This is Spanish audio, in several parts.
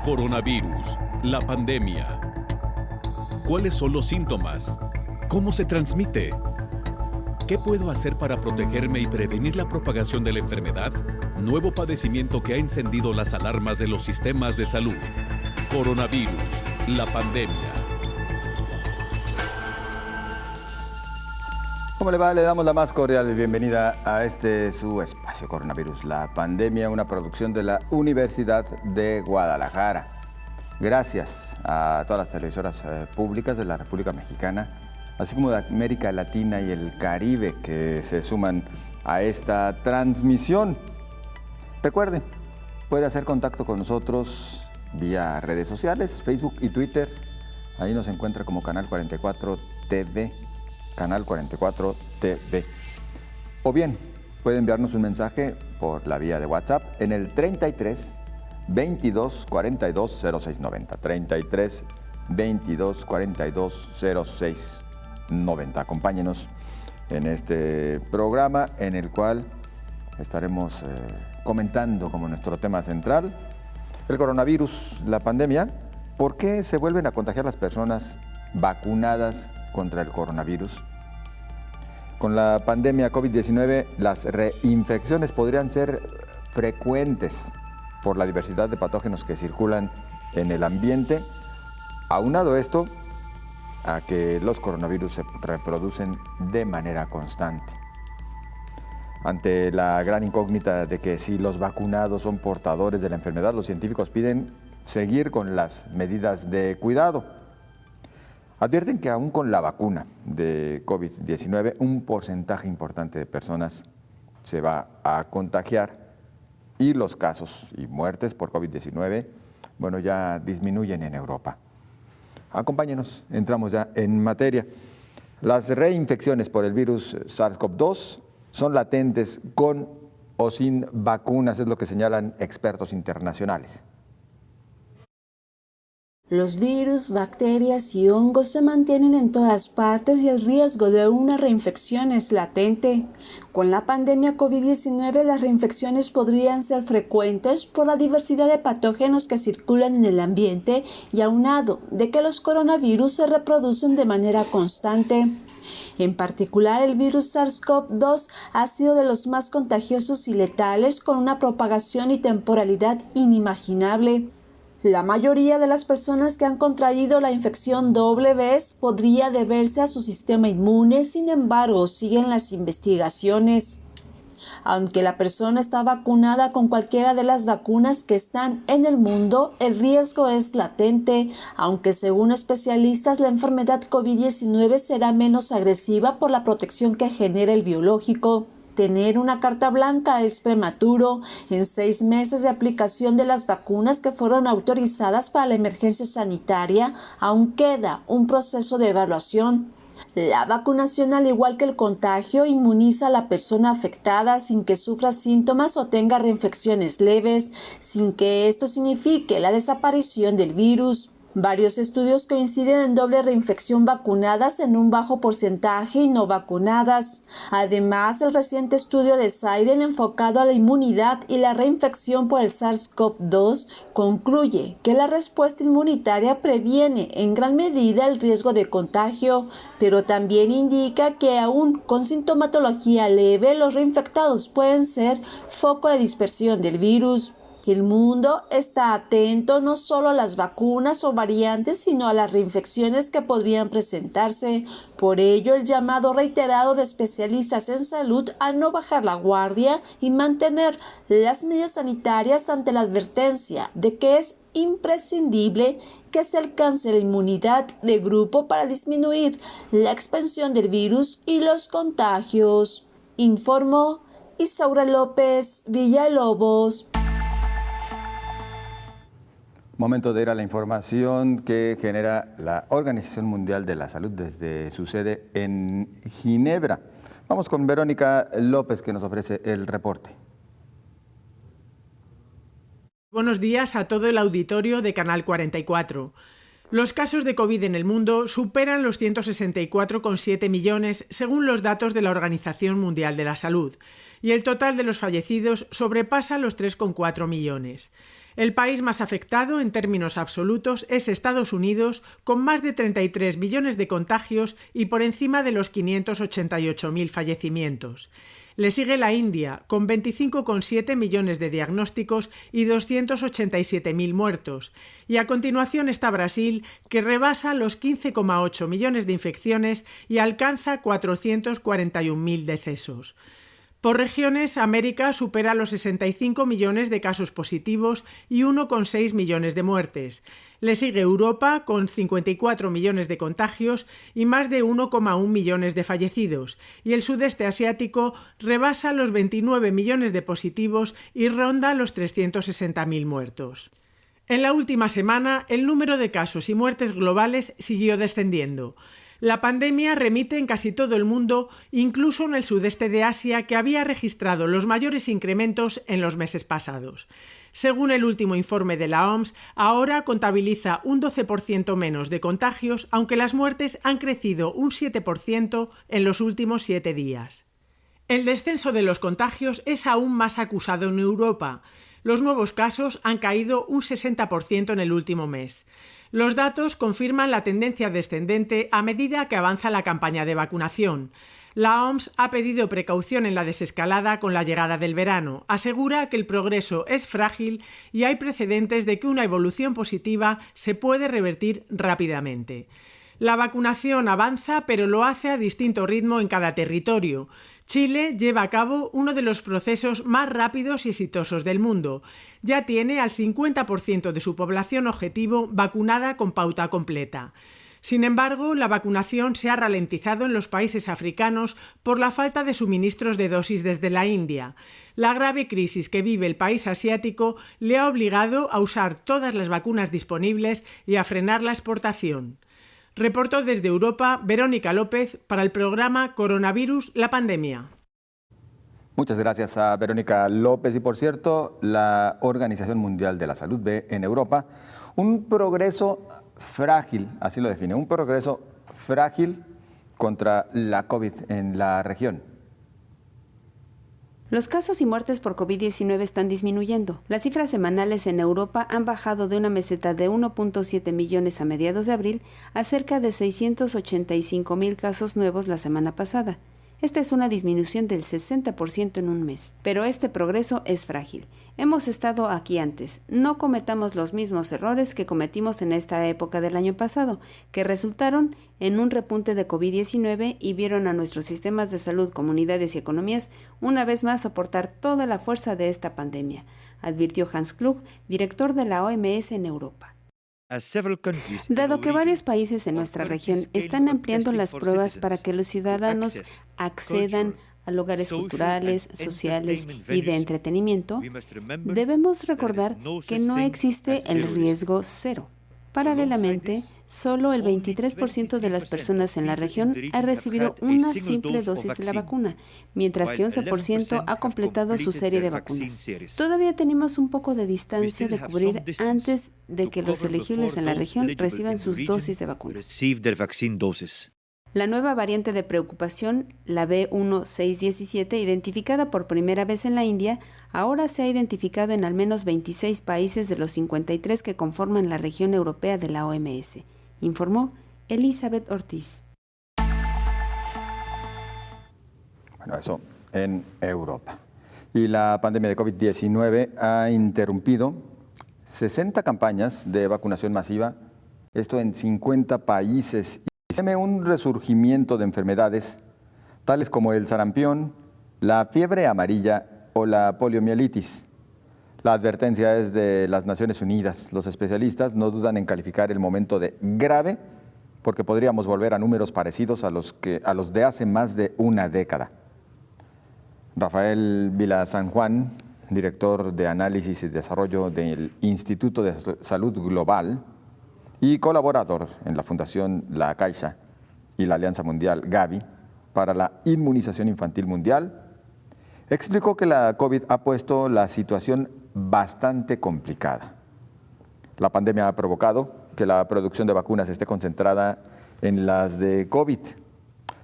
Coronavirus, la pandemia. ¿Cuáles son los síntomas? ¿Cómo se transmite? ¿Qué puedo hacer para protegerme y prevenir la propagación de la enfermedad? Nuevo padecimiento que ha encendido las alarmas de los sistemas de salud. Coronavirus, la pandemia. ¿Cómo le va? Le damos la más cordial bienvenida a su espacio Coronavirus, la pandemia, una producción de la Universidad de Guadalajara. Gracias a todas las televisoras públicas de la República Mexicana, así como de América Latina y el Caribe, que se suman a esta transmisión. Recuerden, puede hacer contacto con nosotros vía redes sociales, Facebook y Twitter. Ahí nos encuentra como Canal 44 TV. Canal 44 TV. O bien, puede enviarnos un mensaje por la vía de WhatsApp en el 33 22 42 06 90. 33 22 42 06 90. Acompáñenos en este programa en el cual estaremos comentando como nuestro tema central el coronavirus, la pandemia. ¿Por qué se vuelven a contagiar las personas vacunadas contra el coronavirus? Con la pandemia COVID-19, las reinfecciones podrían ser frecuentes por la diversidad de patógenos que circulan en el ambiente. Aunado esto a que los coronavirus se reproducen de manera constante. Ante la gran incógnita de que si los vacunados son portadores de la enfermedad, los científicos piden seguir con las medidas de cuidado. Advierten que aún con la vacuna de COVID-19, un porcentaje importante de personas se va a contagiar y los casos y muertes por COVID-19, ya disminuyen en Europa. Acompáñenos, entramos ya en materia. Las reinfecciones por el virus SARS-CoV-2 son latentes con o sin vacunas, es lo que señalan expertos internacionales. Los virus, bacterias y hongos se mantienen en todas partes y el riesgo de una reinfección es latente. Con la pandemia COVID-19, las reinfecciones podrían ser frecuentes por la diversidad de patógenos que circulan en el ambiente y aunado de que los coronavirus se reproducen de manera constante. En particular, el virus SARS-CoV-2 ha sido de los más contagiosos y letales, con una propagación y temporalidad inimaginable. La mayoría de las personas que han contraído la infección doble vez podría deberse a su sistema inmune, sin embargo, siguen las investigaciones. Aunque la persona está vacunada con cualquiera de las vacunas que están en el mundo, el riesgo es latente, aunque según especialistas la enfermedad COVID-19 será menos agresiva por la protección que genera el biológico. Tener una carta blanca es prematuro. En 6 meses de aplicación de las vacunas que fueron autorizadas para la emergencia sanitaria, aún queda un proceso de evaluación. La vacunación, al igual que el contagio, inmuniza a la persona afectada sin que sufra síntomas o tenga reinfecciones leves, sin que esto signifique la desaparición del virus. Varios estudios coinciden en doble reinfección vacunadas en un bajo porcentaje y no vacunadas. Además, el reciente estudio de Siren enfocado a la inmunidad y la reinfección por el SARS-CoV-2 concluye que la respuesta inmunitaria previene en gran medida el riesgo de contagio, pero también indica que aún con sintomatología leve, los reinfectados pueden ser foco de dispersión del virus. El mundo está atento no solo a las vacunas o variantes, sino a las reinfecciones que podrían presentarse. Por ello, el llamado reiterado de especialistas en salud a no bajar la guardia y mantener las medidas sanitarias ante la advertencia de que es imprescindible que se alcance la inmunidad de grupo para disminuir la expansión del virus y los contagios. Informó Isaura López Villalobos. Momento de ir a la información que genera la Organización Mundial de la Salud desde su sede en Ginebra. Vamos con Verónica López, que nos ofrece el reporte. Buenos días a todo el auditorio de Canal 44. Los casos de COVID en el mundo superan los 164,7 millones según los datos de la Organización Mundial de la Salud, y el total de los fallecidos sobrepasa los 3,4 millones. El país más afectado en términos absolutos es Estados Unidos, con más de 33 millones de contagios y por encima de los 588.000 fallecimientos. Le sigue la India, con 25,7 millones de diagnósticos y 287.000 muertos. Y a continuación está Brasil, que rebasa los 15,8 millones de infecciones y alcanza 441.000 decesos. Por regiones, América supera los 65 millones de casos positivos y 1,6 millones de muertes. Le sigue Europa, con 54 millones de contagios y más de 1,1 millones de fallecidos. Y el sudeste asiático rebasa los 29 millones de positivos y ronda los 360.000 muertos. En la última semana, el número de casos y muertes globales siguió descendiendo. La pandemia remite en casi todo el mundo, incluso en el sudeste de Asia, que había registrado los mayores incrementos en los meses pasados. Según el último informe de la OMS, ahora contabiliza un 12% menos de contagios, aunque las muertes han crecido un 7% en los últimos 7 días. El descenso de los contagios es aún más acusado en Europa. Los nuevos casos han caído un 60% en el último mes. Los datos confirman la tendencia descendente a medida que avanza la campaña de vacunación. La OMS ha pedido precaución en la desescalada con la llegada del verano. Asegura que el progreso es frágil y hay precedentes de que una evolución positiva se puede revertir rápidamente. La vacunación avanza, pero lo hace a distinto ritmo en cada territorio. Chile lleva a cabo uno de los procesos más rápidos y exitosos del mundo. Ya tiene al 50% de su población objetivo vacunada con pauta completa. Sin embargo, la vacunación se ha ralentizado en los países africanos por la falta de suministros de dosis desde la India. La grave crisis que vive el país asiático le ha obligado a usar todas las vacunas disponibles y a frenar la exportación. Reportó desde Europa Verónica López para el programa Coronavirus, la pandemia. Muchas gracias a Verónica López. Y por cierto, la Organización Mundial de la Salud ve en Europa un progreso frágil, así lo define, un progreso frágil contra la COVID en la región. Los casos y muertes por COVID-19 están disminuyendo. Las cifras semanales en Europa han bajado de una meseta de 1.7 millones a mediados de abril a cerca de 685.000 casos nuevos la semana pasada. Esta es una disminución del 60% en un mes. Pero este progreso es frágil. Hemos estado aquí antes. No cometamos los mismos errores que cometimos en esta época del año pasado, que resultaron en un repunte de COVID-19 y vieron a nuestros sistemas de salud, comunidades y economías una vez más soportar toda la fuerza de esta pandemia, advirtió Hans Klug, director de la OMS en Europa. Dado que varios países en nuestra región están ampliando las pruebas para que los ciudadanos accedan a lugares culturales, sociales y de entretenimiento, debemos recordar que no existe el riesgo cero. Paralelamente, solo el 23% de las personas en la región ha recibido una simple dosis de la vacuna, mientras que 11% ha completado su serie de vacunas. Todavía tenemos un poco de distancia de cubrir antes de que los elegibles en la región reciban sus dosis de vacuna. La nueva variante de preocupación, la B1617, identificada por primera vez en la India, ahora se ha identificado en al menos 26 países de los 53 que conforman la región europea de la OMS, informó Elizabeth Ortiz. Bueno, eso en Europa. Y la pandemia de COVID-19 ha interrumpido 60 campañas de vacunación masiva, esto en 50 países. Y se ve un resurgimiento de enfermedades tales como el sarampión, la fiebre amarilla o la poliomielitis. La advertencia es de las Naciones Unidas. Los especialistas no dudan en calificar el momento de grave porque podríamos volver a números parecidos a los de hace más de una década. Rafael Vila San Juan, director de Análisis y Desarrollo del Instituto de Salud Global y colaborador en la Fundación La Caixa y la Alianza Mundial Gavi para la Inmunización Infantil Mundial, explicó que la COVID ha puesto la situación bastante complicada. La pandemia ha provocado que la producción de vacunas esté concentrada en las de COVID.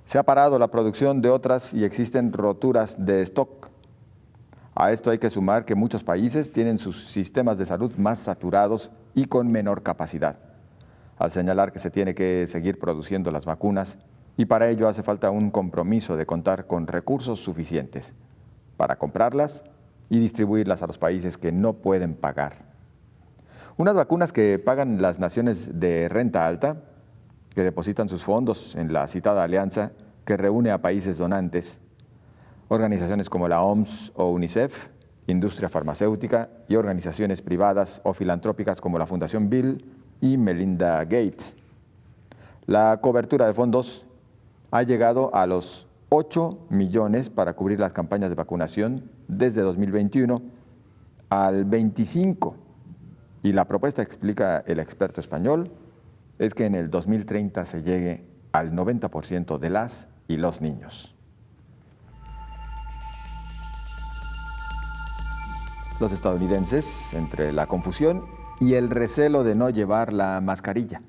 Se ha parado la producción de otras y existen roturas de stock. A esto hay que sumar que muchos países tienen sus sistemas de salud más saturados y con menor capacidad, al señalar que se tiene que seguir produciendo las vacunas y para ello hace falta un compromiso de contar con recursos suficientes para comprarlas y distribuirlas a los países que no pueden pagar. Unas vacunas que pagan las naciones de renta alta, que depositan sus fondos en la citada alianza que reúne a países donantes, organizaciones como la OMS o UNICEF, industria farmacéutica y organizaciones privadas o filantrópicas como la Fundación Bill y Melinda Gates. La cobertura de fondos ha llegado a los 8 millones para cubrir las campañas de vacunación desde 2021 al 25. Y la propuesta, explica el experto español, es que en el 2030 se llegue al 90% de las y los niños. Los estadounidenses, entre la confusión y el recelo de no llevar la mascarilla.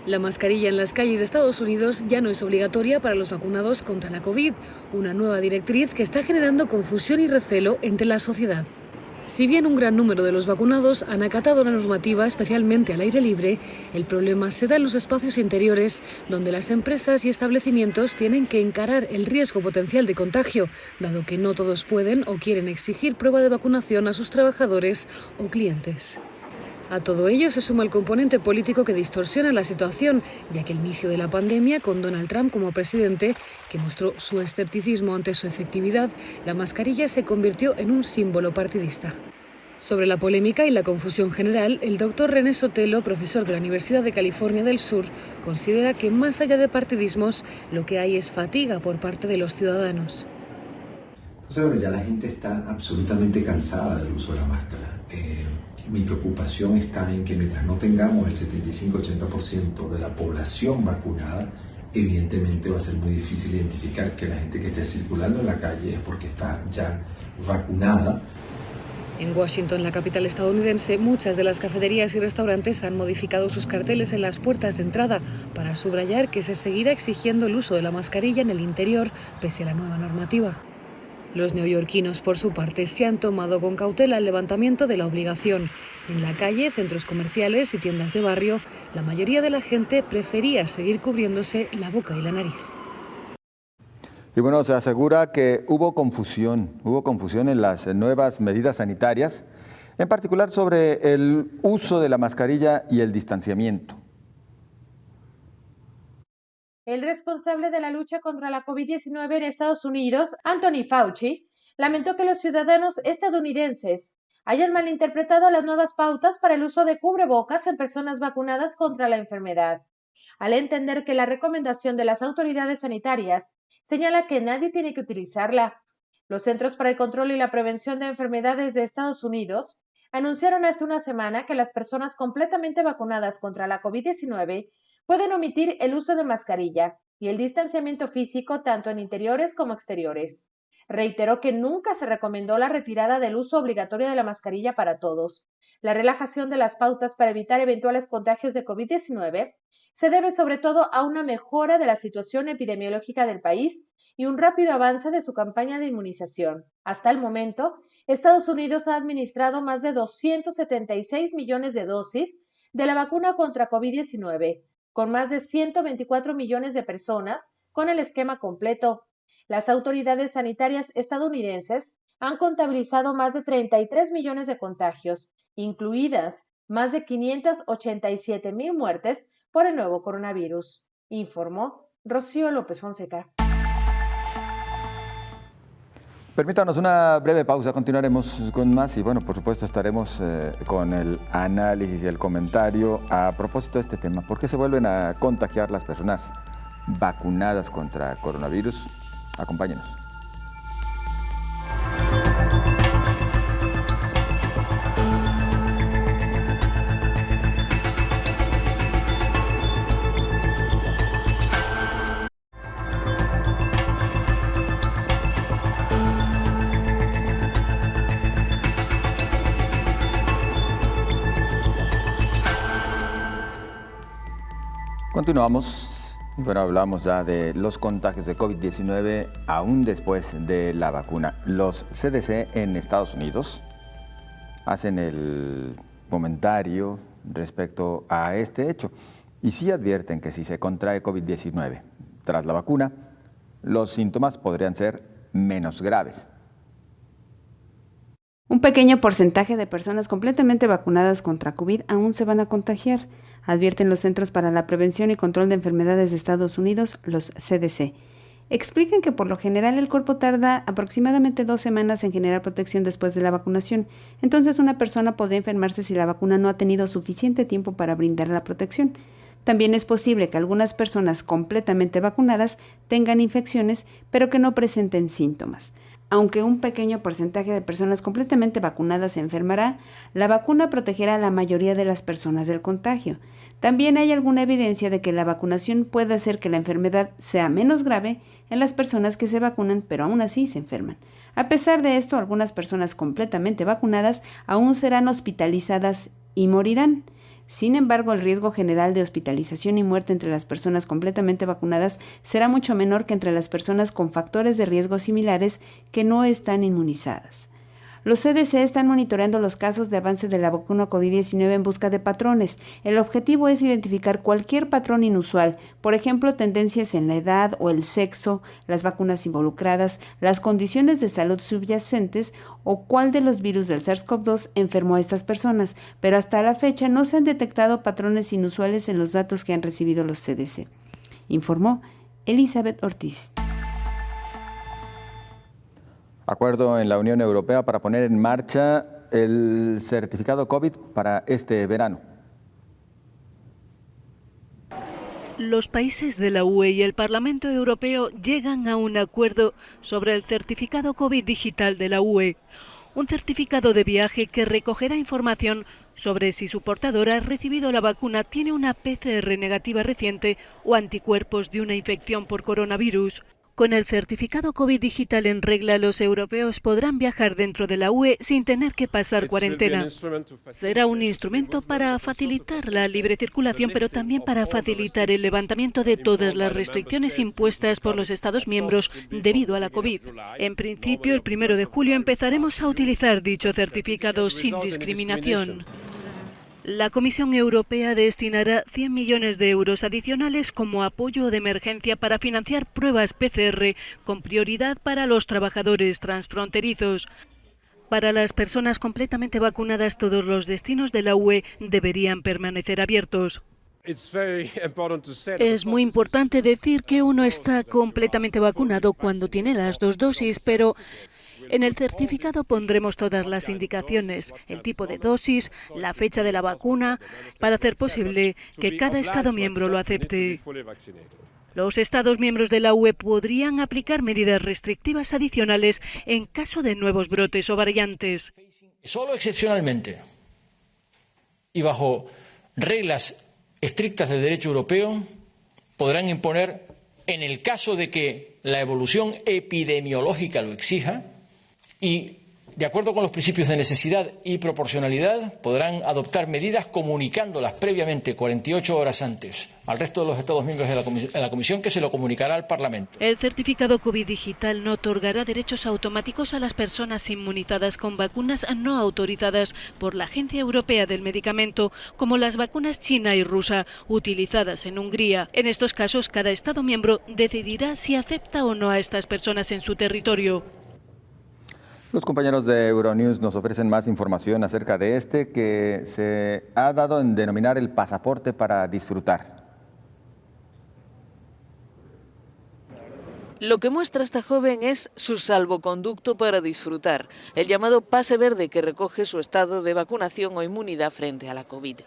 La mascarilla en las calles de Estados Unidos ya no es obligatoria para los vacunados contra la COVID, una nueva directriz que está generando confusión y recelo entre la sociedad. Si bien un gran número de los vacunados han acatado la normativa, especialmente al aire libre, el problema se da en los espacios interiores, donde las empresas y establecimientos tienen que encarar el riesgo potencial de contagio, dado que no todos pueden o quieren exigir prueba de vacunación a sus trabajadores o clientes. A todo ello se suma el componente político que distorsiona la situación, ya que el inicio de la pandemia, con Donald Trump como presidente, que mostró su escepticismo ante su efectividad, la mascarilla se convirtió en un símbolo partidista. Sobre la polémica y la confusión general, el doctor René Sotelo, profesor de la Universidad de California del Sur, considera que más allá de partidismos, lo que hay es fatiga por parte de los ciudadanos. Entonces, bueno, ya la gente está absolutamente cansada del uso de la máscara. Mi preocupación está en que mientras no tengamos el 75-80% de la población vacunada, evidentemente va a ser muy difícil identificar que la gente que esté circulando en la calle es porque está ya vacunada. En Washington, la capital estadounidense, muchas de las cafeterías y restaurantes han modificado sus carteles en las puertas de entrada para subrayar que se seguirá exigiendo el uso de la mascarilla en el interior, pese a la nueva normativa. Los neoyorquinos, por su parte, se han tomado con cautela el levantamiento de la obligación. En la calle, centros comerciales y tiendas de barrio, la mayoría de la gente prefería seguir cubriéndose la boca y la nariz. Y bueno, se asegura que hubo confusión en las nuevas medidas sanitarias, en particular sobre el uso de la mascarilla y el distanciamiento. El responsable de la lucha contra la COVID-19 en Estados Unidos, Anthony Fauci, lamentó que los ciudadanos estadounidenses hayan malinterpretado las nuevas pautas para el uso de cubrebocas en personas vacunadas contra la enfermedad, al entender que la recomendación de las autoridades sanitarias señala que nadie tiene que utilizarla. Los Centros para el Control y la Prevención de Enfermedades de Estados Unidos anunciaron hace una semana que las personas completamente vacunadas contra la COVID-19 pueden omitir el uso de mascarilla y el distanciamiento físico tanto en interiores como exteriores. Reiteró que nunca se recomendó la retirada del uso obligatorio de la mascarilla para todos. La relajación de las pautas para evitar eventuales contagios de COVID-19 se debe sobre todo a una mejora de la situación epidemiológica del país y un rápido avance de su campaña de inmunización. Hasta el momento, Estados Unidos ha administrado más de 276 millones de dosis de la vacuna contra COVID-19, con más de 124 millones de personas con el esquema completo. Las autoridades sanitarias estadounidenses han contabilizado más de 33 millones de contagios, incluidas más de 587,000 muertes por el nuevo coronavirus, informó Rocío López Fonseca. Permítanos una breve pausa, continuaremos con más y bueno, por supuesto estaremos con el análisis y el comentario a propósito de este tema. ¿Por qué se vuelven a contagiar las personas vacunadas contra coronavirus? Acompáñenos. Continuamos Bueno, hablamos ya de los contagios de COVID-19 aún después de la vacuna. Los CDC en Estados Unidos hacen el comentario respecto a este hecho y sí advierten que si se contrae COVID-19 tras la vacuna, los síntomas podrían ser menos graves. Un pequeño porcentaje de personas completamente vacunadas contra COVID aún se van a contagiar, advierten los Centros para la Prevención y Control de Enfermedades de Estados Unidos, los CDC. Explican que por lo general el cuerpo tarda aproximadamente 2 semanas en generar protección después de la vacunación, entonces una persona podría enfermarse si la vacuna no ha tenido suficiente tiempo para brindar la protección. También es posible que algunas personas completamente vacunadas tengan infecciones, pero que no presenten síntomas. Aunque un pequeño porcentaje de personas completamente vacunadas se enfermará, la vacuna protegerá a la mayoría de las personas del contagio. También hay alguna evidencia de que la vacunación puede hacer que la enfermedad sea menos grave en las personas que se vacunan, pero aún así se enferman. A pesar de esto, algunas personas completamente vacunadas aún serán hospitalizadas y morirán. Sin embargo, el riesgo general de hospitalización y muerte entre las personas completamente vacunadas será mucho menor que entre las personas con factores de riesgo similares que no están inmunizadas. Los CDC están monitoreando los casos de avance de la vacuna COVID-19 en busca de patrones. El objetivo es identificar cualquier patrón inusual, por ejemplo, tendencias en la edad o el sexo, las vacunas involucradas, las condiciones de salud subyacentes o cuál de los virus del SARS-CoV-2 enfermó a estas personas, pero hasta la fecha no se han detectado patrones inusuales en los datos que han recibido los CDC, informó Elizabeth Ortiz. Acuerdo en la Unión Europea para poner en marcha el certificado COVID para este verano. Los países de la UE y el Parlamento Europeo llegan a un acuerdo sobre el certificado COVID digital de la UE, un certificado de viaje que recogerá información sobre si su portador ha recibido la vacuna, tiene una PCR negativa reciente o anticuerpos de una infección por coronavirus. Con el certificado COVID digital en regla, los europeos podrán viajar dentro de la UE sin tener que pasar cuarentena. Será un instrumento para facilitar la libre circulación, pero también para facilitar el levantamiento de todas las restricciones impuestas por los Estados miembros debido a la COVID. En principio, el 1 de julio empezaremos a utilizar dicho certificado sin discriminación. La Comisión Europea destinará 100 millones de euros adicionales como apoyo de emergencia para financiar pruebas PCR con prioridad para los trabajadores transfronterizos. Para las personas completamente vacunadas, todos los destinos de la UE deberían permanecer abiertos. Es muy importante decir que uno está completamente vacunado cuando tiene las 2 dosis, pero en el certificado pondremos todas las indicaciones, el tipo de dosis, la fecha de la vacuna, para hacer posible que cada Estado miembro lo acepte. Los Estados miembros de la UE podrían aplicar medidas restrictivas adicionales en caso de nuevos brotes o variantes. Solo excepcionalmente y bajo reglas estrictas del derecho europeo podrán imponer, en el caso de que la evolución epidemiológica lo exija, y, de acuerdo con los principios de necesidad y proporcionalidad, podrán adoptar medidas comunicándolas previamente 48 horas antes al resto de los Estados miembros de la Comisión, que se lo comunicará al Parlamento. El certificado COVID digital no otorgará derechos automáticos a las personas inmunizadas con vacunas no autorizadas por la Agencia Europea del Medicamento, como las vacunas china y rusa utilizadas en Hungría. En estos casos, cada Estado miembro decidirá si acepta o no a estas personas en su territorio. Los compañeros de Euronews nos ofrecen más información acerca de este que se ha dado en denominar el pasaporte para disfrutar. Lo que muestra esta joven es su salvoconducto para disfrutar, el llamado pase verde que recoge su estado de vacunación o inmunidad frente a la COVID.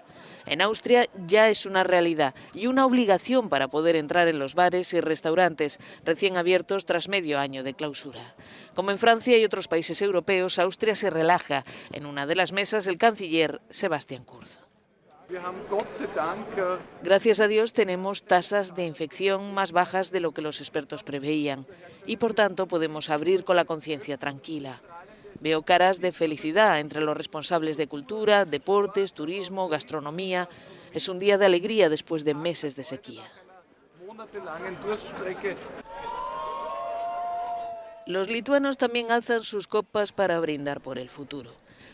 En Austria ya es una realidad y una obligación para poder entrar en los bares y restaurantes recién abiertos tras medio año de clausura. Como en Francia y otros países europeos, Austria se relaja. En una de las mesas, el canciller Sebastian Kurz. Gracias a Dios tenemos tasas de infección más bajas de lo que los expertos preveían y por tanto podemos abrir con la conciencia tranquila. Veo caras de felicidad entre los responsables de cultura, deportes, turismo, gastronomía. Es un día de alegría después de meses de sequía. Los lituanos también alzan sus copas para brindar por el futuro.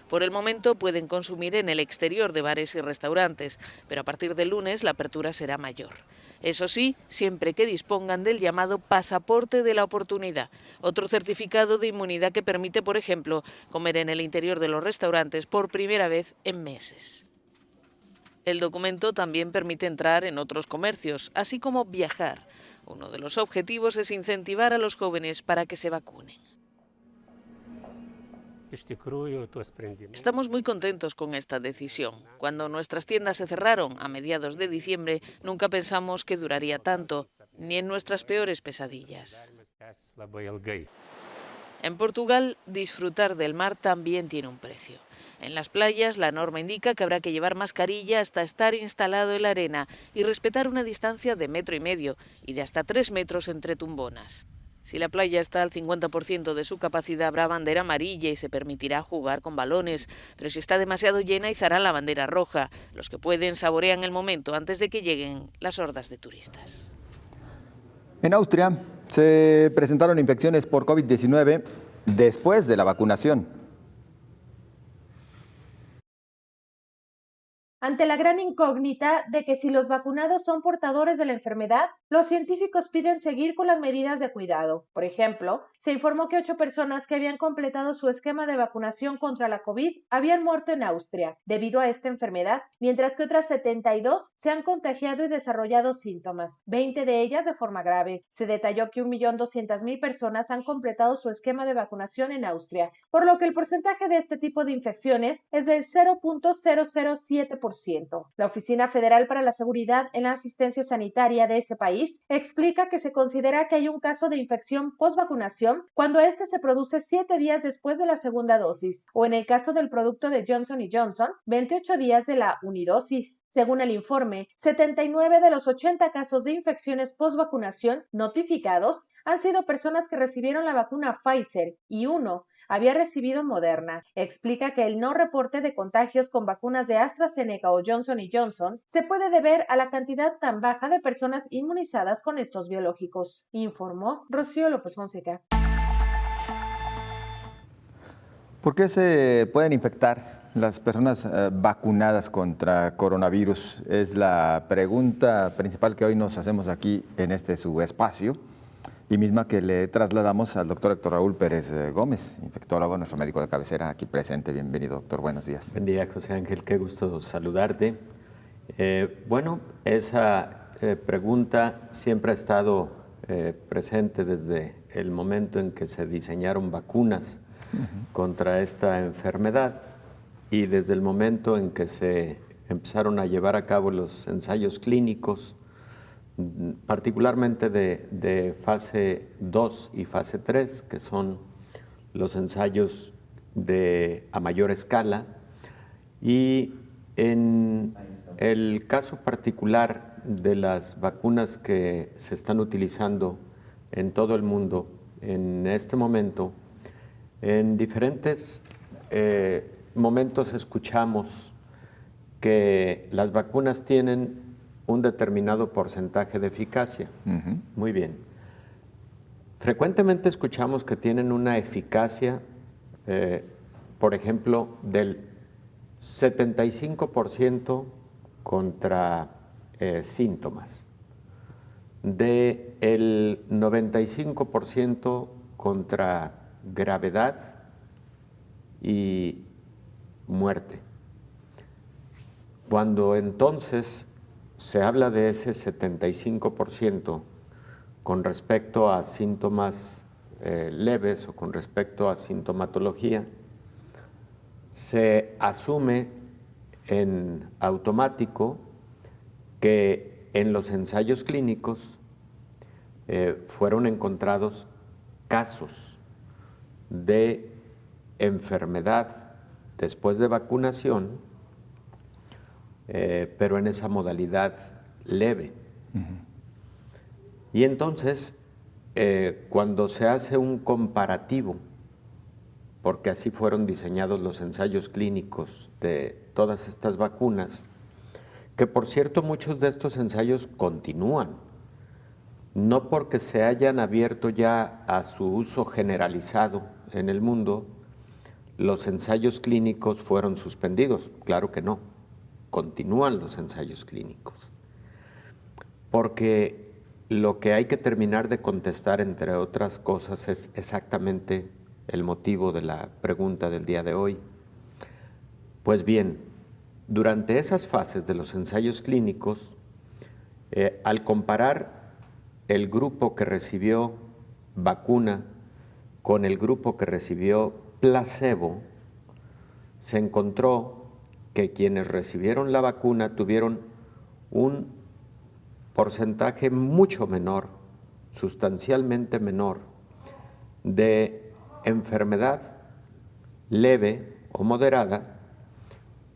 Por el momento pueden consumir en el exterior de bares y restaurantes, pero a partir del lunes la apertura será mayor. Eso sí, siempre que dispongan del llamado pasaporte de la oportunidad, otro certificado de inmunidad que permite, por ejemplo, comer en el interior de los restaurantes por primera vez en meses. El documento también permite entrar en otros comercios, así como viajar. Uno de los objetivos es incentivar a los jóvenes para que se vacunen. Estamos muy contentos con esta decisión. Cuando nuestras tiendas se cerraron a mediados de diciembre, nunca pensamos que duraría tanto, ni en nuestras peores pesadillas. En Portugal, disfrutar del mar también tiene un precio. En las playas, la norma indica que habrá que llevar mascarilla hasta estar instalado en la arena y respetar una distancia de 1,5 metros y de hasta 3 metros entre tumbonas. Si la playa está al 50% de su capacidad, habrá bandera amarilla y se permitirá jugar con balones, pero si está demasiado llena, izará la bandera roja. Los que pueden saborean el momento antes de que lleguen las hordas de turistas. En Austria se presentaron infecciones por COVID-19 después de la vacunación. Ante la gran incógnita de que si los vacunados son portadores de la enfermedad, los científicos piden seguir con las medidas de cuidado. Por ejemplo, se informó que 8 personas que habían completado su esquema de vacunación contra la COVID habían muerto en Austria debido a esta enfermedad, mientras que otras 72 se han contagiado y desarrollado síntomas, 20 de ellas de forma grave. Se detalló que 1.200.000 personas han completado su esquema de vacunación en Austria, por lo que el porcentaje de este tipo de infecciones es del 0.007%. La Oficina Federal para la Seguridad en la Asistencia Sanitaria de ese país explica que se considera que hay un caso de infección post-vacunación cuando este se produce 7 días después de la segunda dosis, o en el caso del producto de Johnson & Johnson, 28 días de la unidosis. Según el informe, 79 de los 80 casos de infecciones post-vacunación notificados han sido personas que recibieron la vacuna Pfizer y 1 había recibido Moderna. Explica que el no reporte de contagios con vacunas de AstraZeneca o Johnson & Johnson se puede deber a la cantidad tan baja de personas inmunizadas con estos biológicos, informó Rocío López Fonseca. ¿Por qué se pueden infectar las personas vacunadas contra coronavirus? Es la pregunta principal que hoy nos hacemos aquí en este su espacio, y misma que le trasladamos al doctor Héctor Raúl Pérez Gómez, infectólogo, nuestro médico de cabecera aquí presente. Bienvenido, doctor, buenos días. Buen día, José Ángel, qué gusto saludarte. Bueno, esa pregunta siempre ha estado presente desde el momento en que se diseñaron vacunas contra esta enfermedad y desde el momento en que se empezaron a llevar a cabo los ensayos clínicos, particularmente de fase 2 y fase 3, que son los ensayos a mayor escala. Y en el caso particular de las vacunas que se están utilizando en todo el mundo en este momento, en diferentes momentos escuchamos que las vacunas tienen un determinado porcentaje de eficacia. Muy bien. Frecuentemente escuchamos que tienen una eficacia, por ejemplo, del 75% contra síntomas, del 95% contra gravedad y muerte. Cuando entonces se habla de ese 75% con respecto a síntomas leves o con respecto a sintomatología, se asume en automático que en los ensayos clínicos fueron encontrados casos de enfermedad después de vacunación, pero en esa modalidad leve. Y entonces, cuando se hace un comparativo, porque así fueron diseñados los ensayos clínicos de todas estas vacunas, que por cierto muchos de estos ensayos continúan. no porque se hayan abierto ya a su uso generalizado en el mundo, los ensayos clínicos fueron suspendidos. Claro que no, continúan los ensayos clínicos. Porque lo que hay que terminar de contestar, entre otras cosas, es exactamente el motivo de la pregunta del día de hoy. Pues bien, durante esas fases de los ensayos clínicos, al comparar el grupo que recibió vacuna con el grupo que recibió placebo, se encontró que quienes recibieron la vacuna tuvieron un porcentaje mucho menor, sustancialmente menor, de enfermedad leve o moderada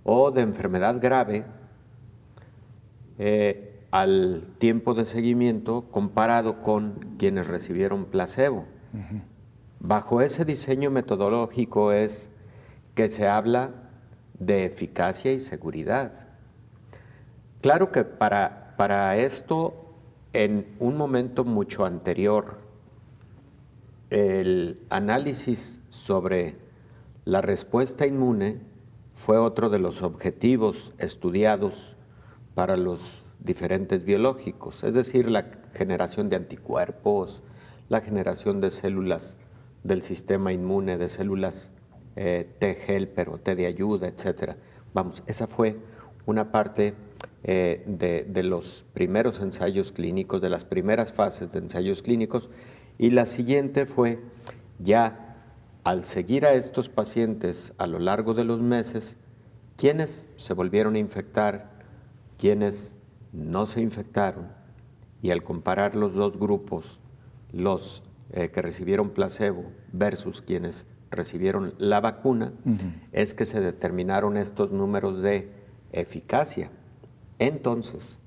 o de enfermedad grave al tiempo de seguimiento comparado con quienes recibieron placebo. Bajo ese diseño metodológico es que se habla de eficacia y seguridad. Claro que para esto, en un momento mucho anterior, el análisis sobre la respuesta inmune fue otro de los objetivos estudiados para los diferentes biológicos, es decir, la generación de anticuerpos, la generación de células del sistema inmune, de células T-helper o T de ayuda, etc. Vamos, esa fue una parte de los primeros ensayos clínicos, de las primeras fases de ensayos clínicos, y la siguiente fue ya al seguir a estos pacientes a lo largo de los meses, quienes se volvieron a infectar, quienes no se infectaron, y al comparar los dos grupos, los que recibieron placebo versus quienes recibieron la vacuna, es que se determinaron estos números de eficacia. Entonces,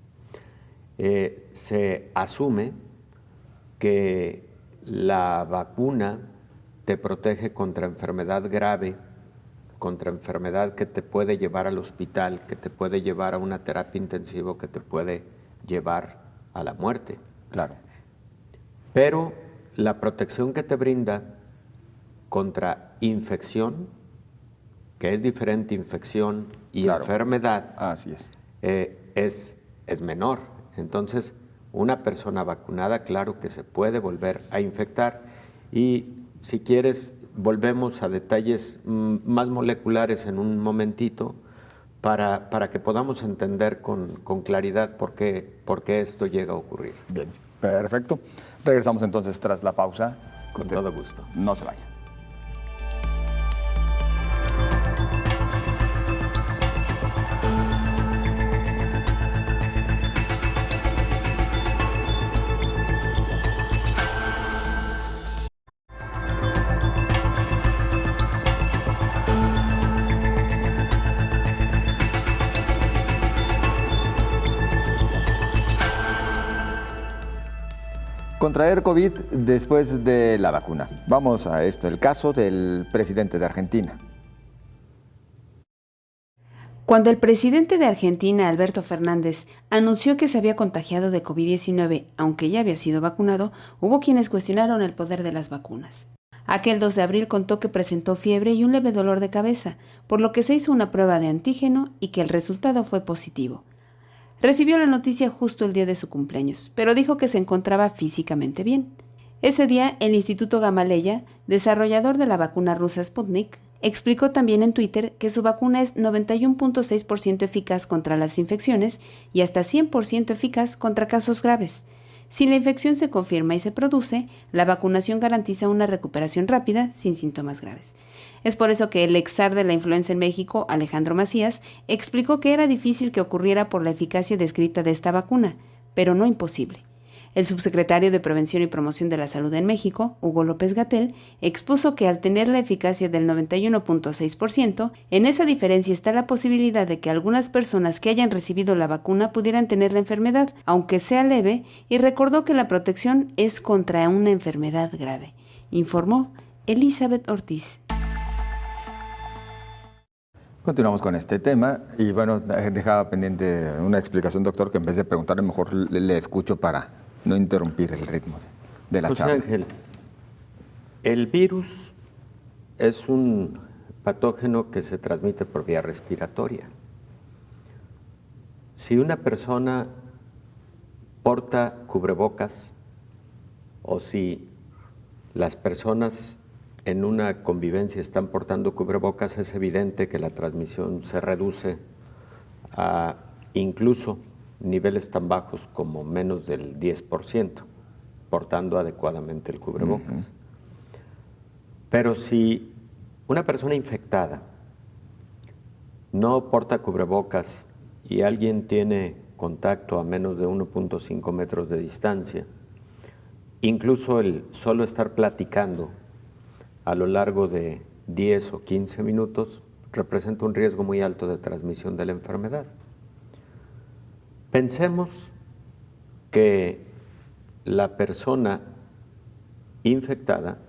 se asume que la vacuna te protege contra enfermedad grave, contra enfermedad que te puede llevar al hospital, que te puede llevar a una terapia intensiva, que te puede llevar a la muerte. Claro. Pero la protección que te brinda contra infección, que es diferente infección y enfermedad, así es. Es menor. Entonces, una persona vacunada, claro que se puede volver a infectar, y si quieres, volvemos a detalles más moleculares en un momentito para que podamos entender con claridad por qué esto llega a ocurrir. Bien, perfecto. Regresamos entonces tras la pausa. Con todo gusto. No se vaya. Contraer COVID después de la vacuna. Vamos a esto, el caso del presidente de Argentina. Cuando el presidente de Argentina, Alberto Fernández, anunció que se había contagiado de COVID-19, aunque ya había sido vacunado, hubo quienes cuestionaron el poder de las vacunas. Aquel 2 de abril contó que presentó fiebre y un leve dolor de cabeza, por lo que se hizo una prueba de antígeno y que el resultado fue positivo. Recibió la noticia justo el día de su cumpleaños, pero dijo que se encontraba físicamente bien. Ese día, el Instituto Gamaleya, desarrollador de la vacuna rusa Sputnik, explicó también en Twitter que su vacuna es 91.6% eficaz contra las infecciones y hasta 100% eficaz contra casos graves. Si la infección se confirma y se produce, la vacunación garantiza una recuperación rápida sin síntomas graves. Es por eso que el ex zar de la influenza en México, Alejandro Macías, explicó que era difícil que ocurriera por la eficacia descrita de esta vacuna, pero no imposible. El subsecretario de Prevención y Promoción de la Salud en México, Hugo López-Gatell, expuso que al tener la eficacia del 91.6%, en esa diferencia está la posibilidad de que algunas personas que hayan recibido la vacuna pudieran tener la enfermedad, aunque sea leve, y recordó que la protección es contra una enfermedad grave, informó Elizabeth Ortiz. Continuamos con este tema y bueno, dejaba pendiente una explicación, doctor, que en vez de preguntarle mejor le escucho para no interrumpir el ritmo de la charla. Ángel, el virus es un patógeno que se transmite por vía respiratoria. Si una persona porta cubrebocas o si las personas en una convivencia están portando cubrebocas, es evidente que la transmisión se reduce a incluso niveles tan bajos como menos del 10%, portando adecuadamente el cubrebocas. Pero si una persona infectada no porta cubrebocas y alguien tiene contacto a menos de 1.5 metros de distancia, incluso el solo estar platicando a lo largo de 10 o 15 minutos representa un riesgo muy alto de transmisión de la enfermedad. Pensemos que la persona infectada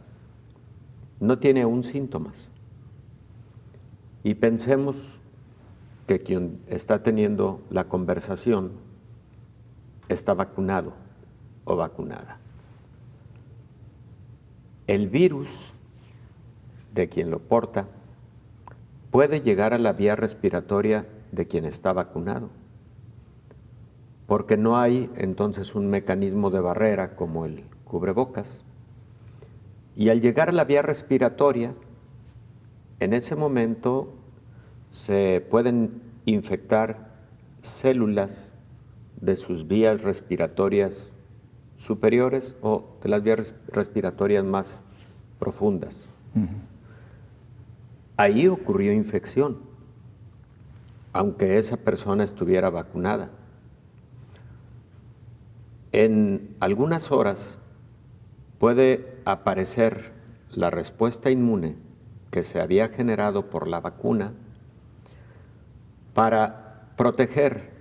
no tiene aún síntomas y pensemos que quien está teniendo la conversación está vacunado o vacunada. El virus de quien lo porta puede llegar a la vía respiratoria de quien está vacunado, porque no hay entonces un mecanismo de barrera como el cubrebocas. Y al llegar a la vía respiratoria, en ese momento se pueden infectar células de sus vías respiratorias superiores o de las vías respiratorias más profundas. Ahí ocurrió infección, aunque esa persona estuviera vacunada. En algunas horas puede aparecer la respuesta inmune que se había generado por la vacuna para proteger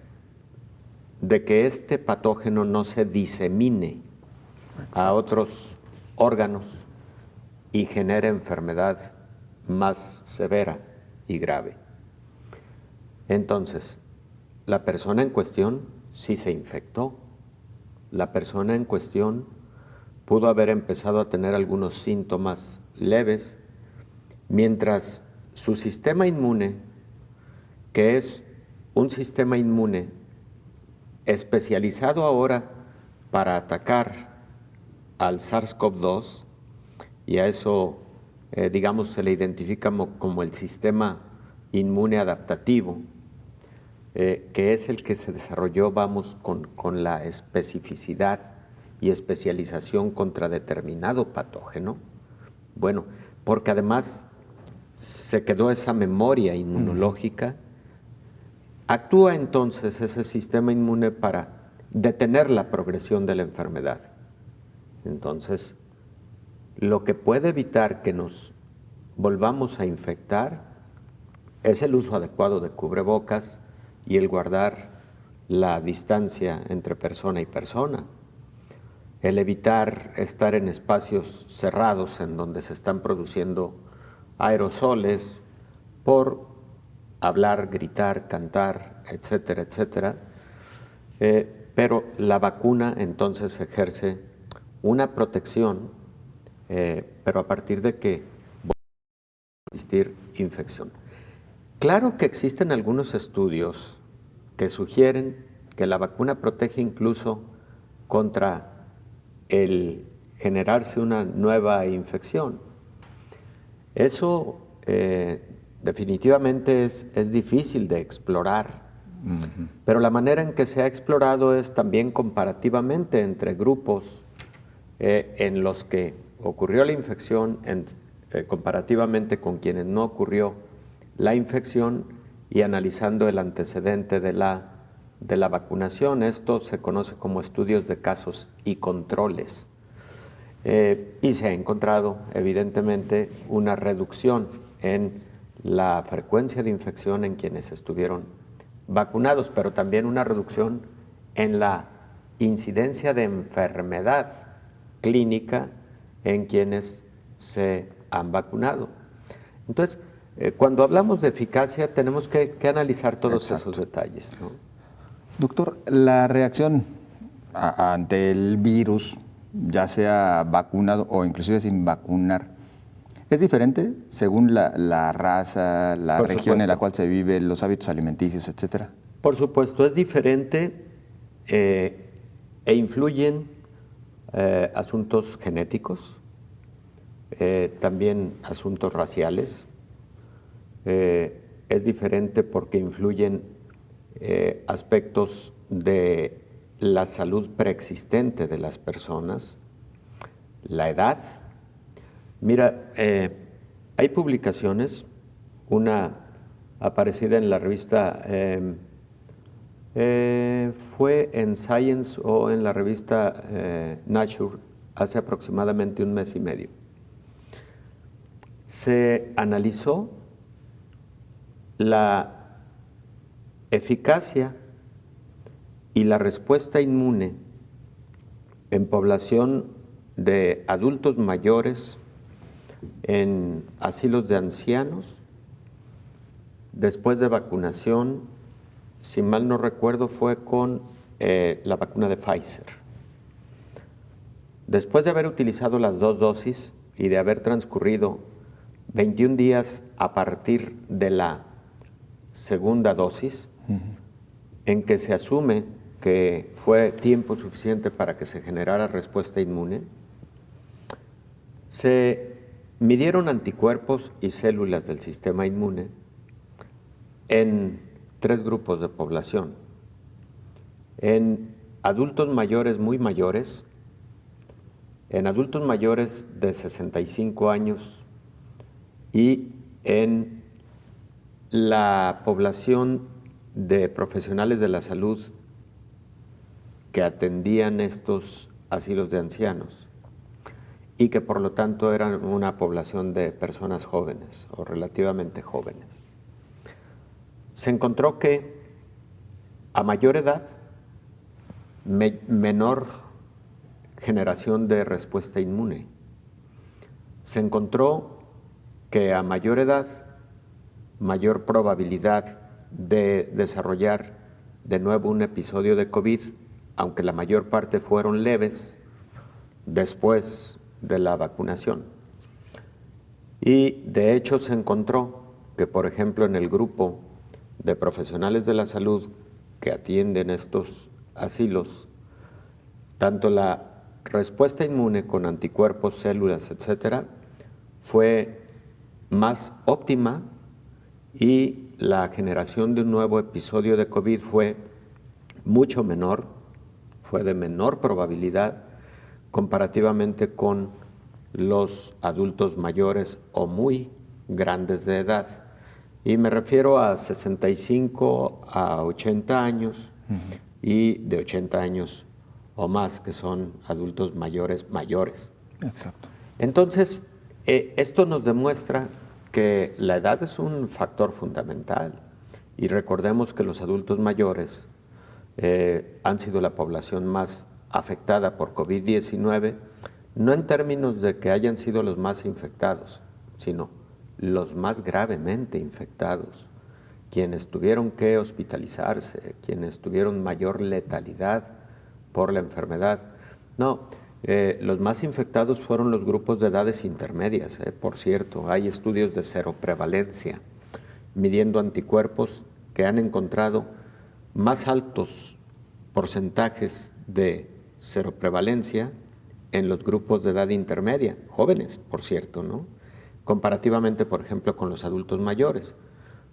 de que este patógeno no se disemine a otros órganos y genere enfermedad más severa y grave. Entonces, la persona en cuestión sí se infectó. La persona en cuestión pudo haber empezado a tener algunos síntomas leves, mientras su sistema inmune, que es un sistema inmune especializado ahora para atacar al SARS-CoV-2, y a eso, digamos, se le identifica como el sistema inmune adaptativo, que es el que se desarrolló, vamos, con la especificidad y especialización contra determinado patógeno. Bueno, porque además se quedó esa memoria inmunológica, actúa entonces ese sistema inmune para detener la progresión de la enfermedad. Entonces, lo que puede evitar que nos volvamos a infectar es el uso adecuado de cubrebocas y el guardar la distancia entre persona y persona, el evitar estar en espacios cerrados en donde se están produciendo aerosoles por hablar, gritar, cantar, etcétera, etcétera. Pero la vacuna entonces ejerce una protección, pero a partir de que va a existir infección. Claro que existen algunos estudios que sugieren que la vacuna protege incluso contra el generarse una nueva infección. Eso definitivamente es difícil de explorar, pero la manera en que se ha explorado es también comparativamente entre grupos en los que ocurrió la infección, comparativamente con quienes no ocurrió la infección y analizando el antecedente de la vacunación. Esto se conoce como estudios de casos y controles. Y se ha encontrado, evidentemente, una reducción en la frecuencia de infección en quienes estuvieron vacunados, pero también una reducción en la incidencia de enfermedad clínica en quienes se han vacunado. Entonces, cuando hablamos de eficacia, tenemos que analizar todos esos detalles, ¿no? Doctor, la reacción ante el virus, ya sea vacunado o inclusive sin vacunar, ¿es diferente según la raza, la Por región en la supuesto. cual se vive, los hábitos alimenticios, etcétera? Por supuesto, es diferente e influyen asuntos genéticos, también asuntos raciales. Es diferente porque influyen aspectos de la salud preexistente de las personas, la edad. Mira, hay publicaciones, una aparecida en la revista, fue en Science o en la revista Nature hace aproximadamente un mes y medio. Se analizó la eficacia y la respuesta inmune en población de adultos mayores en asilos de ancianos después de vacunación, si mal no recuerdo, fue con la vacuna de Pfizer. Después de haber utilizado las 2 dosis y de haber transcurrido 21 días a partir de la segunda dosis, en que se asume que fue tiempo suficiente para que se generara respuesta inmune, se midieron anticuerpos y células del sistema inmune en 3 grupos de población. En adultos mayores muy mayores, en adultos mayores de 65 años y en la población de profesionales de la salud que atendían estos asilos de ancianos y que por lo tanto eran una población de personas jóvenes o relativamente jóvenes. Se encontró que a mayor edad, menor generación de respuesta inmune. Se encontró que a mayor edad, mayor probabilidad de desarrollar de nuevo un episodio de COVID, aunque la mayor parte fueron leves después de la vacunación. Y de hecho se encontró que, por ejemplo, en el grupo de profesionales de la salud que atienden estos asilos, tanto la respuesta inmune con anticuerpos, células, etcétera, fue más óptima y la generación de un nuevo episodio de COVID fue mucho menor, fue de menor probabilidad comparativamente con los adultos mayores o muy grandes de edad. Y me refiero a 65 a 80 años y de 80 años o más, que son adultos mayores. Exacto. Entonces, esto nos demuestra que la edad es un factor fundamental y recordemos que los adultos mayores han sido la población más afectada por COVID-19, no en términos de que hayan sido los más infectados, sino los más gravemente infectados, quienes tuvieron que hospitalizarse, quienes tuvieron mayor letalidad por la enfermedad. No, los más infectados fueron los grupos de edades intermedias. Por cierto, hay estudios de seroprevalencia midiendo anticuerpos que han encontrado más altos porcentajes de seroprevalencia en los grupos de edad intermedia, jóvenes, por cierto, ¿no? Comparativamente, por ejemplo, con los adultos mayores.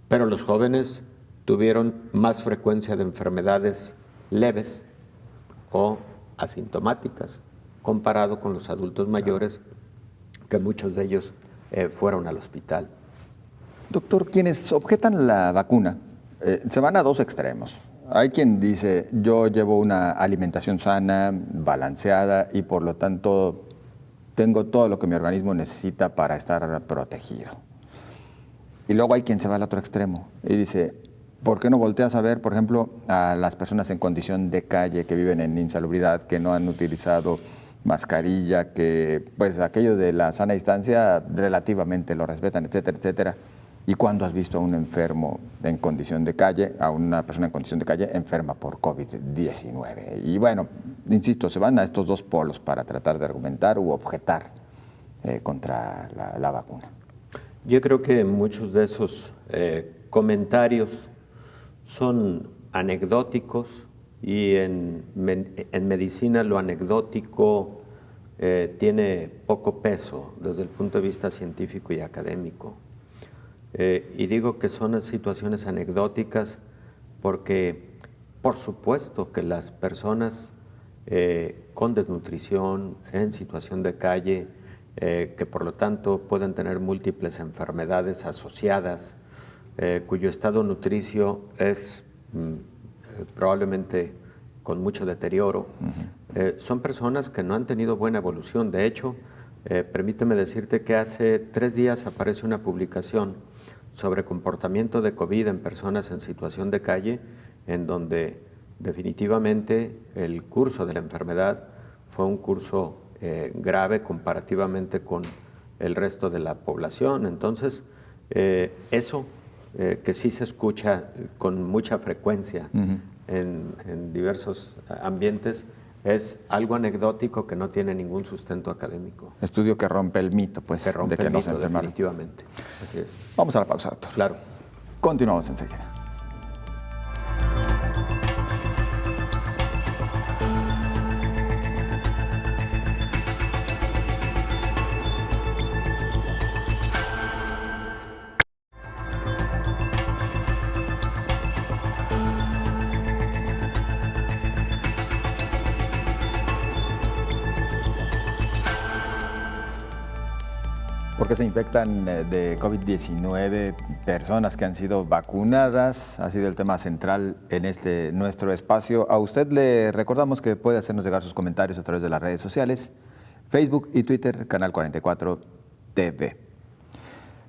Pero los jóvenes tuvieron más frecuencia de enfermedades leves o asintomáticas, comparado con los adultos mayores, que muchos de ellos fueron al hospital. Doctor, quienes objetan la vacuna se van a 2 extremos. Hay quien dice, yo llevo una alimentación sana, balanceada y por lo tanto tengo todo lo que mi organismo necesita para estar protegido. Y luego hay quien se va al otro extremo y dice, ¿por qué no volteas a ver, por ejemplo, a las personas en condición de calle que viven en insalubridad, que no han utilizado mascarilla, que pues aquello de la sana distancia relativamente lo respetan, etcétera, etcétera? ¿Y cuándo has visto a un enfermo en condición de calle, a una persona en condición de calle enferma por COVID-19? Y bueno, insisto, se van a estos dos polos para tratar de argumentar u objetar contra la vacuna. Yo creo que muchos de esos comentarios son anecdóticos y en medicina lo anecdótico tiene poco peso desde el punto de vista científico y académico. Y digo que son situaciones anecdóticas porque, por supuesto, que las personas con desnutrición, en situación de calle, que por lo tanto pueden tener múltiples enfermedades asociadas, cuyo estado nutricio es probablemente con mucho deterioro, son personas que no han tenido buena evolución. De hecho, permíteme decirte que hace 3 días aparece una publicación sobre comportamiento de COVID en personas en situación de calle, en donde definitivamente el curso de la enfermedad fue un curso grave comparativamente con el resto de la población. Entonces, eso que sí se escucha con mucha frecuencia en diversos ambientes, es algo anecdótico que no tiene ningún sustento académico. Estudio que rompe el mito, pues, que rompe de que el no mito, se enfermaron. definitivamente. Así es. Vamos a la pausa, doctor. Claro. Continuamos enseguida. ¿Por qué se infectan de COVID-19 personas que han sido vacunadas? Ha sido el tema central en nuestro espacio. A usted le recordamos que puede hacernos llegar sus comentarios a través de las redes sociales, Facebook y Twitter, Canal 44 TV.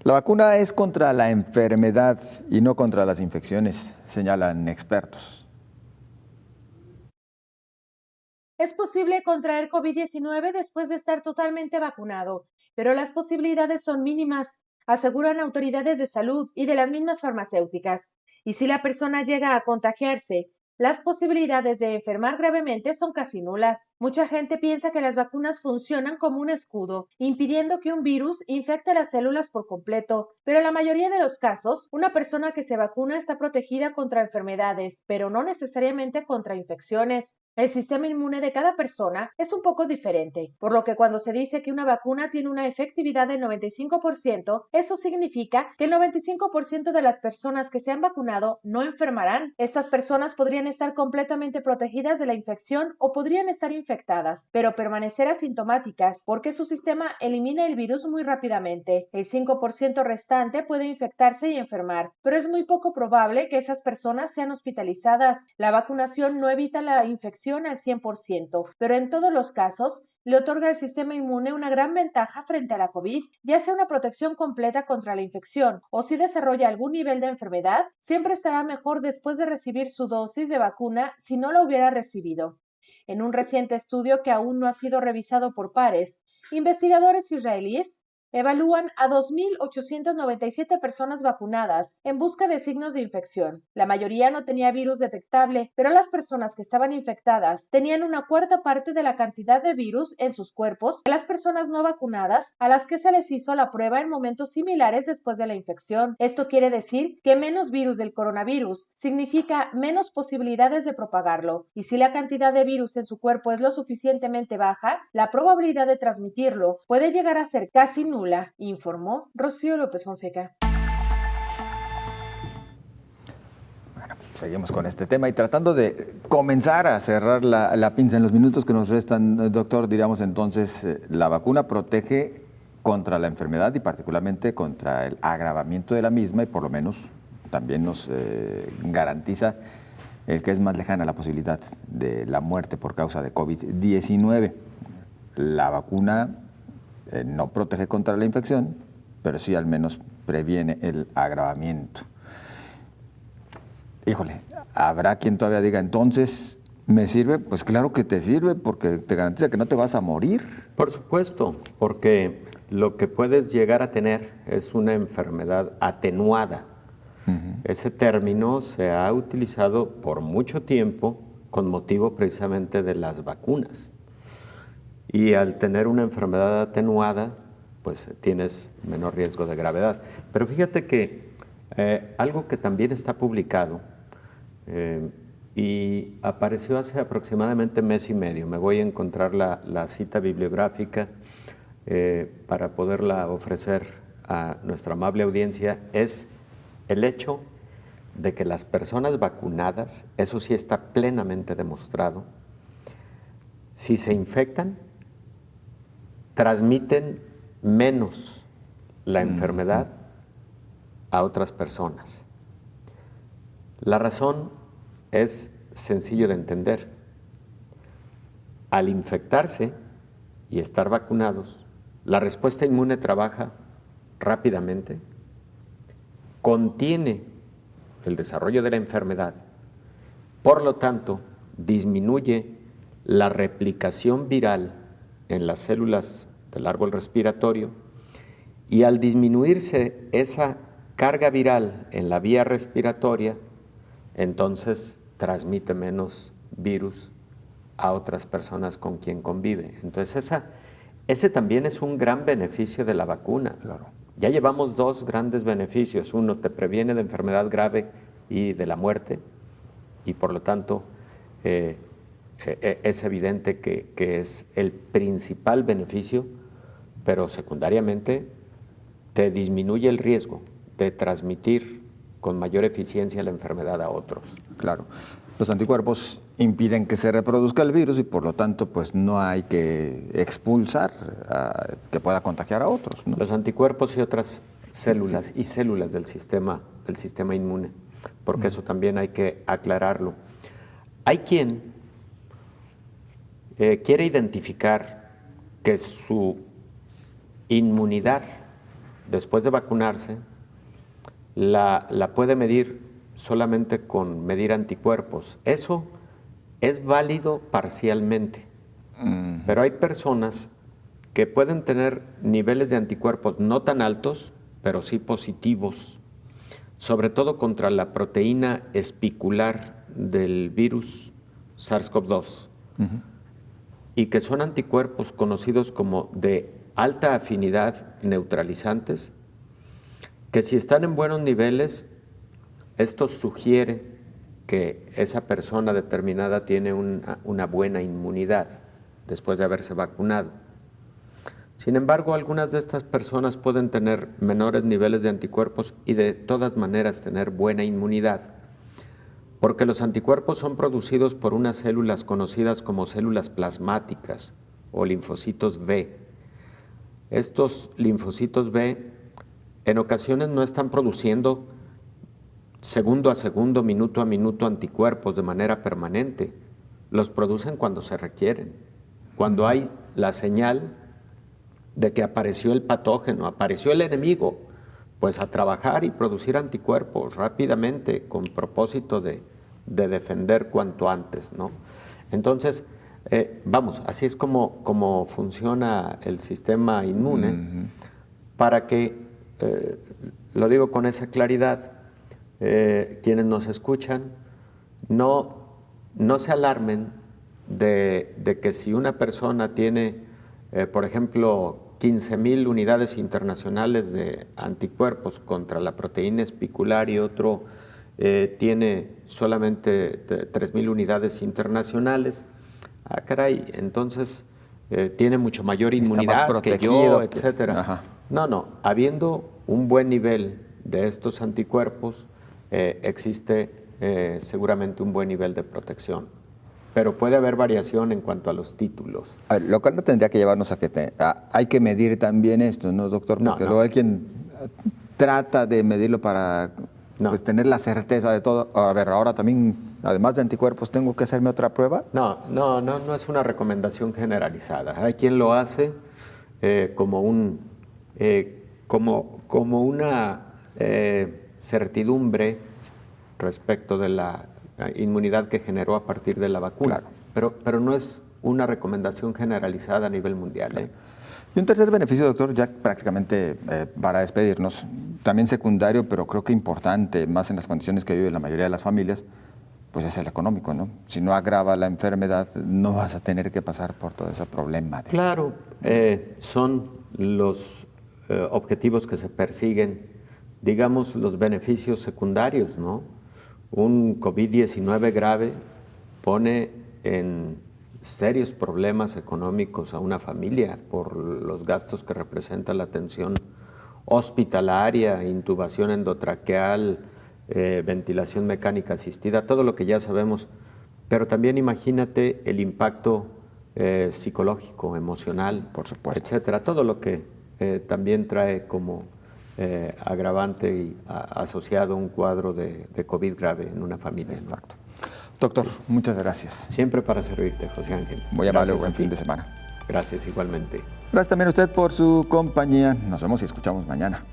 La vacuna es contra la enfermedad y no contra las infecciones, señalan expertos. Es posible contraer COVID-19 después de estar totalmente vacunado, pero las posibilidades son mínimas, aseguran autoridades de salud y de las mismas farmacéuticas. Y si la persona llega a contagiarse, las posibilidades de enfermar gravemente son casi nulas. Mucha gente piensa que las vacunas funcionan como un escudo, impidiendo que un virus infecte las células por completo, pero en la mayoría de los casos, una persona que se vacuna está protegida contra enfermedades, pero no necesariamente contra infecciones. El sistema inmune de cada persona es un poco diferente, por lo que cuando se dice que una vacuna tiene una efectividad del 95%, eso significa que el 95% de las personas que se han vacunado no enfermarán. Estas personas podrían estar completamente protegidas de la infección o podrían estar infectadas, pero permanecer asintomáticas porque su sistema elimina el virus muy rápidamente. El 5% restante puede infectarse y enfermar, pero es muy poco probable que esas personas sean hospitalizadas. La vacunación no evita la infección al 100%, pero en todos los casos le otorga al sistema inmune una gran ventaja frente a la COVID, ya sea una protección completa contra la infección o si desarrolla algún nivel de enfermedad, siempre estará mejor después de recibir su dosis de vacuna si no la hubiera recibido. En un reciente estudio que aún no ha sido revisado por pares, investigadores israelíes evalúan a 2.897 personas vacunadas en busca de signos de infección. La mayoría no tenía virus detectable, pero las personas que estaban infectadas tenían una cuarta parte de la cantidad de virus en sus cuerpos que las personas no vacunadas a las que se les hizo la prueba en momentos similares después de la infección. Esto quiere decir que menos virus del coronavirus significa menos posibilidades de propagarlo, y si la cantidad de virus en su cuerpo es lo suficientemente baja, la probabilidad de transmitirlo puede llegar a ser casi nula, informó Rocío López Fonseca. Bueno, seguimos con este tema y tratando de comenzar a cerrar la pinza en los minutos que nos restan, doctor, diríamos entonces, la vacuna protege contra la enfermedad y particularmente contra el agravamiento de la misma y por lo menos también nos garantiza el que es más lejana la posibilidad de la muerte por causa de COVID-19. La vacuna no protege contra la infección, pero sí al menos previene el agravamiento. Híjole, ¿habrá quien todavía diga, entonces, ¿me sirve? Pues claro que te sirve, porque te garantiza que no te vas a morir. Por supuesto, porque lo que puedes llegar a tener es una enfermedad atenuada. Ese término se ha utilizado por mucho tiempo con motivo precisamente de las vacunas. Y al tener una enfermedad atenuada, pues tienes menor riesgo de gravedad. Pero fíjate que algo que también está publicado y apareció hace aproximadamente mes y medio, me voy a encontrar la cita bibliográfica para poderla ofrecer a nuestra amable audiencia, es el hecho de que las personas vacunadas, eso sí está plenamente demostrado, si se infectan, transmiten menos la enfermedad a otras personas. La razón es sencillo de entender. Al infectarse y estar vacunados, la respuesta inmune trabaja rápidamente, contiene el desarrollo de la enfermedad, por lo tanto, disminuye la replicación viral en las células del árbol respiratorio, y al disminuirse esa carga viral en la vía respiratoria, entonces transmite menos virus a otras personas con quien convive. Entonces ese también es un gran beneficio de la vacuna. Claro. Ya llevamos dos grandes beneficios. Uno, te previene de enfermedad grave y de la muerte, y por lo tanto es evidente que es el principal beneficio, pero secundariamente te disminuye el riesgo de transmitir con mayor eficiencia la enfermedad a otros. Claro. Los anticuerpos impiden que se reproduzca el virus y por lo tanto pues no hay que expulsar que pueda contagiar a otros, ¿no? Los anticuerpos y otras células y células del sistema inmune, porque eso también hay que aclararlo. Hay quien quiere identificar que su inmunidad después de vacunarse la puede medir solamente con medir anticuerpos. Eso es válido parcialmente, pero hay personas que pueden tener niveles de anticuerpos no tan altos, pero sí positivos, sobre todo contra la proteína espicular del virus SARS-CoV-2, y que son anticuerpos conocidos como de alta afinidad neutralizantes, que si están en buenos niveles, esto sugiere que esa persona determinada tiene una buena inmunidad después de haberse vacunado. Sin embargo, algunas de estas personas pueden tener menores niveles de anticuerpos y de todas maneras tener buena inmunidad, porque los anticuerpos son producidos por unas células conocidas como células plasmáticas o linfocitos B. Estos linfocitos B en ocasiones no están produciendo segundo a segundo, minuto a minuto anticuerpos de manera permanente. Los producen cuando se requieren, cuando hay la señal de que apareció el patógeno, apareció el enemigo, pues a trabajar y producir anticuerpos rápidamente con propósito de defender cuanto antes, ¿no? Entonces, vamos, así es como funciona el sistema inmune, para que, lo digo con esa claridad, quienes nos escuchan no se alarmen de que si una persona tiene, por ejemplo, 15,000 unidades internacionales de anticuerpos contra la proteína espicular y otro tiene solamente 3,000 unidades internacionales, caray, entonces tiene mucho mayor inmunidad que yo, etcétera. No, habiendo un buen nivel de estos anticuerpos, existe seguramente un buen nivel de protección, pero puede haber variación en cuanto a los títulos. A ver, lo cual no tendría que llevarnos a que hay que medir también esto, ¿no, doctor? Porque luego hay quien trata de medirlo para pues, tener la certeza de todo. A ver, ahora también, además de anticuerpos, ¿tengo que hacerme otra prueba? No es una recomendación generalizada. Hay quien lo hace como una certidumbre respecto de la inmunidad que generó a partir de la vacuna. Claro. Pero no es una recomendación generalizada a nivel mundial. Y un tercer beneficio, doctor, ya prácticamente para despedirnos, también secundario, pero creo que importante, más en las condiciones que vive la mayoría de las familias, pues es el económico, ¿no? Si no agrava la enfermedad, no vas a tener que pasar por todo ese problema. Claro, son los objetivos que se persiguen, digamos, los beneficios secundarios, ¿no? Un COVID-19 grave pone en serios problemas económicos a una familia por los gastos que representa la atención hospitalaria, intubación endotraqueal, ventilación mecánica asistida, todo lo que ya sabemos, pero también imagínate el impacto psicológico, emocional, por supuesto, etcétera, todo lo que también trae como agravante y asociado a un cuadro de COVID grave en una familia. Exacto. Doctor, sí, muchas gracias. Siempre para servirte, José Ángel. Muy amable, buen fin de semana. Gracias, igualmente. Gracias también a usted por su compañía. Nos vemos y escuchamos mañana.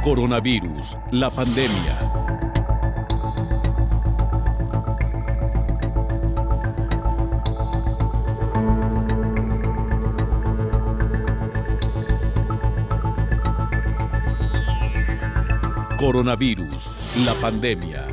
Coronavirus, la pandemia. Coronavirus, la pandemia.